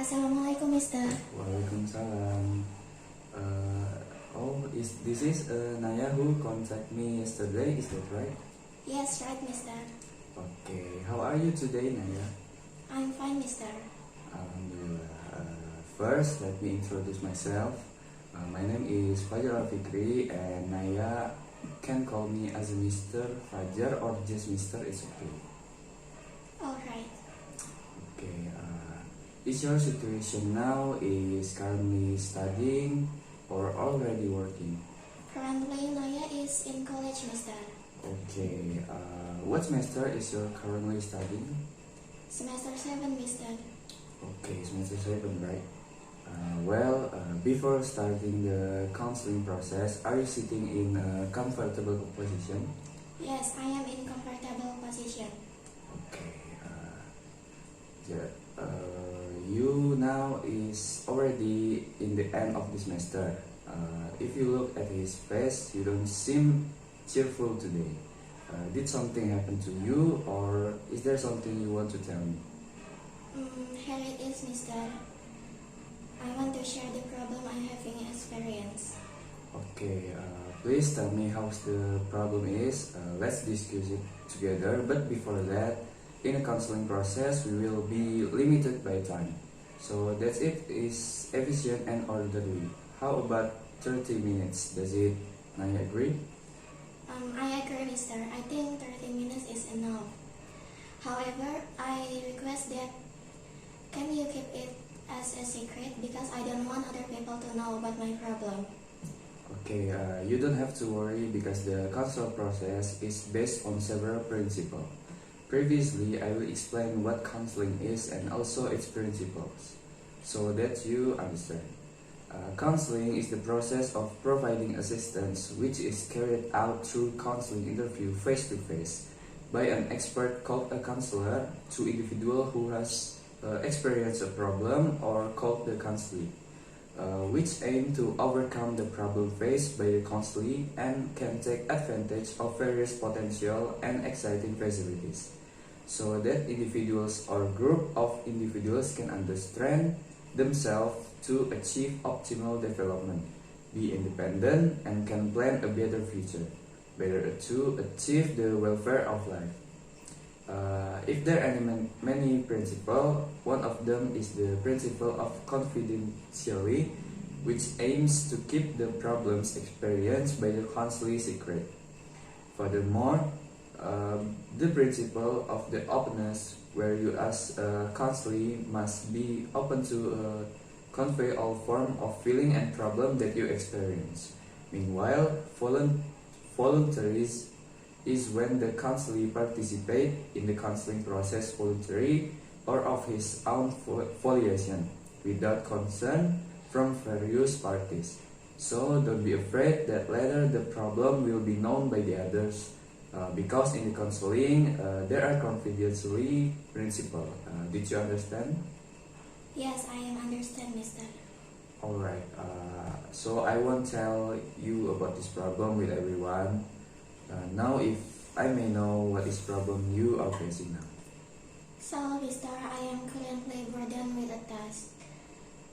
Assalamualaikum, Mister. Waalaikumsalam. This is Naya who contacted me yesterday, is that right? Yes, right, Mister. Okay, how are you today, Naya? I'm fine, Mister. Alhamdulillah. First, let me introduce myself. My name is Fajar Al Fikri, and Naya can call me as a Mr. Fajar or just Mr. It's okay. Alright. Okay. Is your situation now is currently studying or already working? Currently, Naya is in college, Mister. Okay. What semester is you currently studying? Semester 7, Mister. Okay, semester 7, right? Before starting the counseling process, are you sitting in a comfortable position? Yes, I am in comfortable position. Okay. You now is already in the end of the semester. If you look at his face, you don't seem cheerful today. Did something happen to you, or is there something you want to tell me? Here it is, Mister. I want to share the problem I'm having experience. Okay, please tell me how the problem is. Let's discuss it together. But before that, in a counseling process, we will be limited by time. So that's it is efficient and orderly. How about 30 minutes? Does it Naya agree? I agree, Mister. I think 30 minutes is enough. However, I request that can you keep it as a secret because I don't want other people to know about my problem. Okay, you don't have to worry because the counseling process is based on several principles. Previously, I will explain what counseling is and also its principles, so that you understand. Counseling is the process of providing assistance which is carried out through counseling interview face-to-face by an expert called a counselor to individual who has experienced a problem or called the counselee, which aim to overcome the problem faced by the counselee and can take advantage of various potential and exciting facilities, so that individuals or group of individuals can understand themselves to achieve optimal development, be independent, and can plan a better future, better to achieve the welfare of life. If there are many principles, one of them is the principle of confidentiality, which aims to keep the problems experienced by the counselee secret. Furthermore, the principle of the openness, where you as a counselee must be open to convey all form of feeling and problem that you experience. Meanwhile, voluntarism is when the counselee participate in the counseling process voluntarily or of his own volition, without concern from various parties. So don't be afraid that later the problem will be known by the others. Because in the counseling, there are confidentiality principle. Did you understand? Yes, I am understand, Mister. Alright, so I won't tell you about this problem with everyone. Now if I may know what is problem you are facing now. So, Mister, I am currently burdened with a task.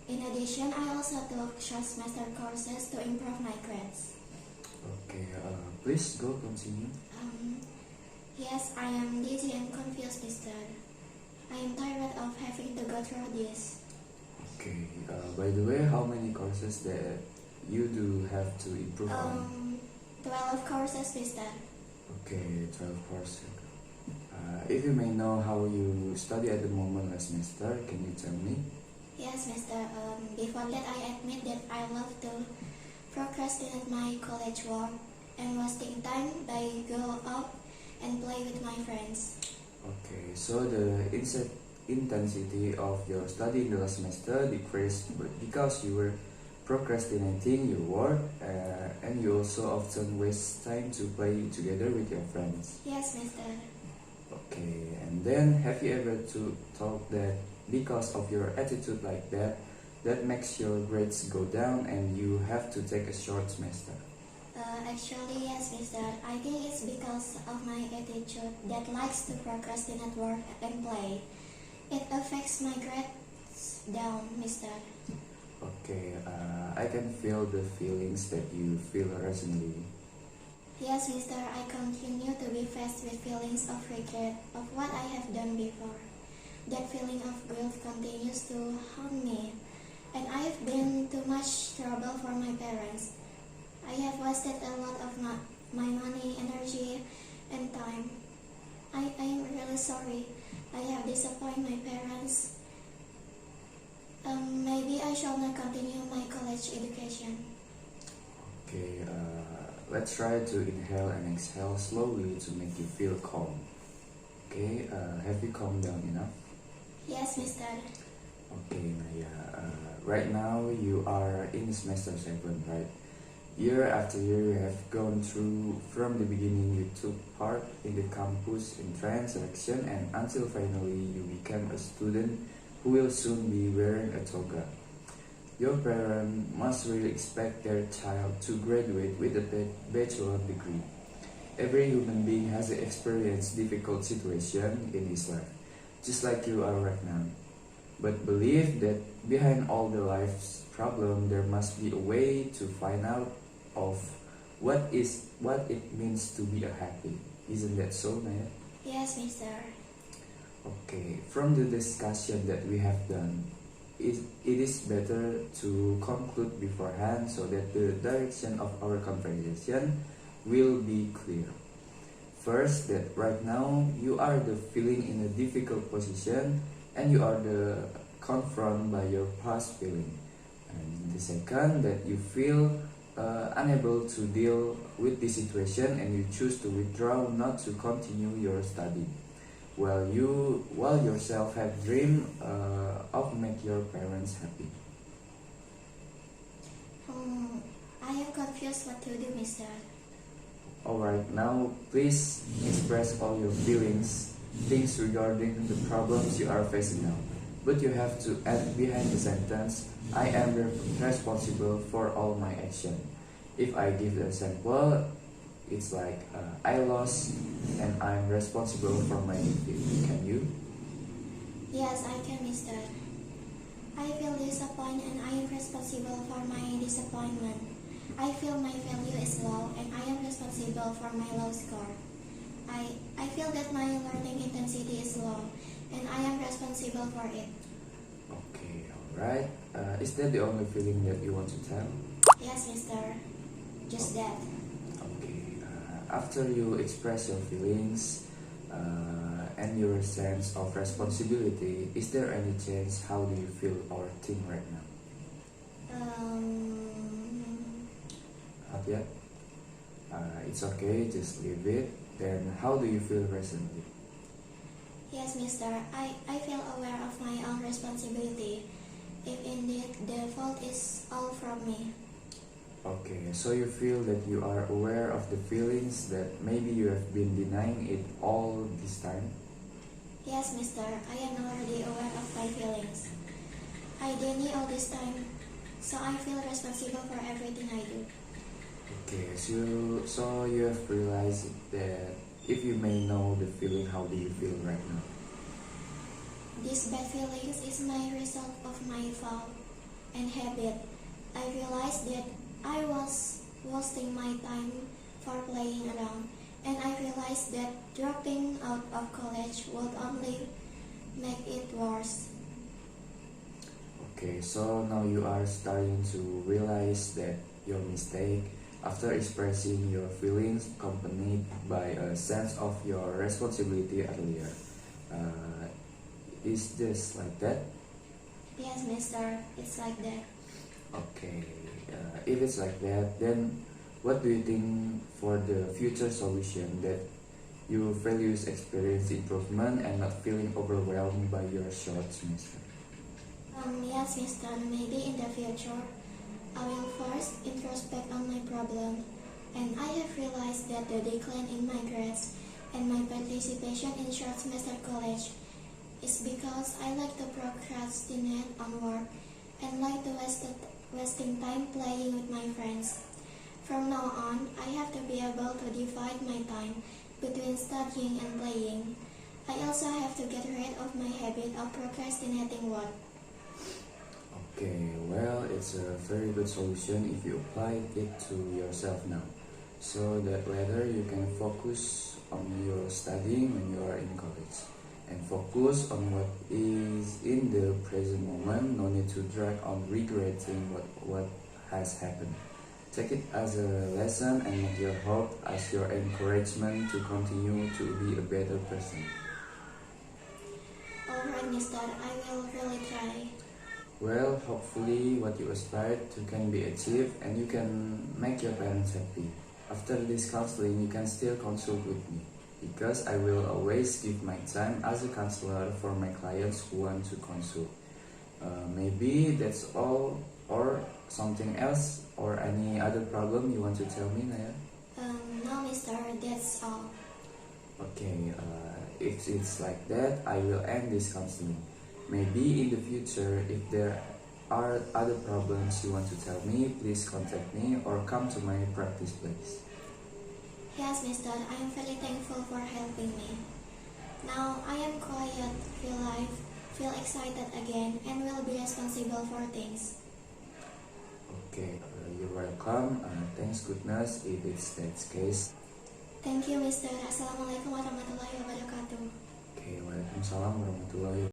In addition, I also took short semester courses to improve my grades. Okay, please go continue. Yes, I am dizzy and confused, Mister. I am tired of having to go through this. Okay, by the way, how many courses that you do have to improve on? 12 courses, Mister. Okay, 12 courses. If you may know how you study at the moment last semester, can you tell me? Yes, Mister. Before that, I admit that I love to procrastinate my college work and wasting time by go out and play with my friends. Okay, so the intensity of your study in the last semester decreased because you were procrastinating your work and you also often waste time to play together with your friends. Yes, Mister. Okay, and then have you ever thought that because of your attitude like that, that makes your grades go down and you have to take a short semester? Actually, yes, Mister. I think it's because of my attitude that likes to procrastinate work and play. It affects my grades down, mister. Okay, I can feel the feelings that you feel recently. Yes, mister, I continue to be faced with feelings of regret of what I have done before. That feeling of guilt continues to haunt me, and I have been too much trouble for my parents. I have wasted a lot of my money, energy, and time. I am really sorry. I have disappointed my parents. Maybe I shall not continue my college education. Okay, let's try to inhale and exhale slowly to make you feel calm. Okay, have you calmed down enough? Yes, mister. Okay, Naya, right now you are in semester 7, right? Year after year you have gone through, from the beginning you took part in the campus entrance selection and until finally you became a student who will soon be wearing a toga. Your parents must really expect their child to graduate with a bachelor degree. Every human being has experienced difficult situation in his life, just like you are right now. But believe that behind all the life's problem, there must be a way to find out of what it means to be a happy. Isn't that so, Naya? Yes, mister. Okay, from the discussion that we have done, it is better to conclude beforehand so that the direction of our conversation will be clear. First, that right now you are the feeling in a difficult position and you are the confronted by your past feeling. And the second, that you feel unable to deal with the situation and you choose to withdraw, not to continue your study. While you yourself have dream of make your parents happy. I am confused what to do, mister. Alright, now please express all your feelings, things regarding the problems you are facing now. But you have to add behind the sentence, I am responsible for all my action. If I give the example, it's like I lost and I'm responsible for my defeat. Can you? Yes, I can, mister. I feel disappointed and I am responsible for my disappointment. I feel my value is low and I am responsible for my low score. I feel that my learning intensity is low and I am responsible for it. Okay, alright. Is that the only feeling that you want to tell? Yes, mister. Just that. Okay, after you express your feelings and your sense of responsibility, is there any change? How do you feel or think right now? Not yet? It's okay, just leave it. Then how do you feel recently? Yes, mister. I feel aware of my own responsibility. If indeed the fault is all from me. Okay, so you feel that you are aware of the feelings that maybe you have been denying it all this time? Yes, mister. I am already aware of my feelings. I deny all this time, so I feel responsible for everything I do. Okay, so you have realized that if you may know the feeling, how do you feel right now? This bad feelings is my result of my fault and habit. I realized that I was wasting my time for playing around, and I realized that dropping out of college would only make it worse. Okay, so now you are starting to realize that your mistake after expressing your feelings accompanied by a sense of your responsibility earlier. Is this like that? Yes, mister, it's like that. Okay, if it's like that, then what do you think for the future solution that you values experience improvement and not feeling overwhelmed by your short semester? Yes, mister, maybe in the future, I will first introspect on my problem, and I have realized that the decline in my grades and my participation in short semester college is because I like to procrastinate on work and like to wasting time playing with my friends. From now on, I have to be able to divide my time between studying and playing. I also have to get rid of my habit of procrastinating work. Okay, well, it's a very good solution if you apply it to yourself now, so that later you can focus on your studying when you are in college, and focus on what is in the present moment. No need to drag on regretting what has happened. Take it as a lesson and make your hope as your encouragement to continue to be a better person. Alright, Mister, I will really try. Well, hopefully what you aspire to can be achieved and you can make your parents happy. After this counseling, you can still consult with me, because I will always give my time as a counselor for my clients who want to consult. Maybe that's all, or something else, or any other problem you want to tell me, Naya? No, Mister, that's all. Okay, if it's like that, I will end this counseling. Maybe in the future, if there are other problems you want to tell me, please contact me or come to my practice place. Yes, Mister, I am very thankful for helping me. Now I am quiet, feel alive, feel excited again, and will be responsible for things. Okay, you're welcome. Thanks goodness if it's that case. Thank you, Mister. Assalamualaikum warahmatullahi wabarakatuh. Okay, waalaikumsalam warahmatullahi wabarakatuh.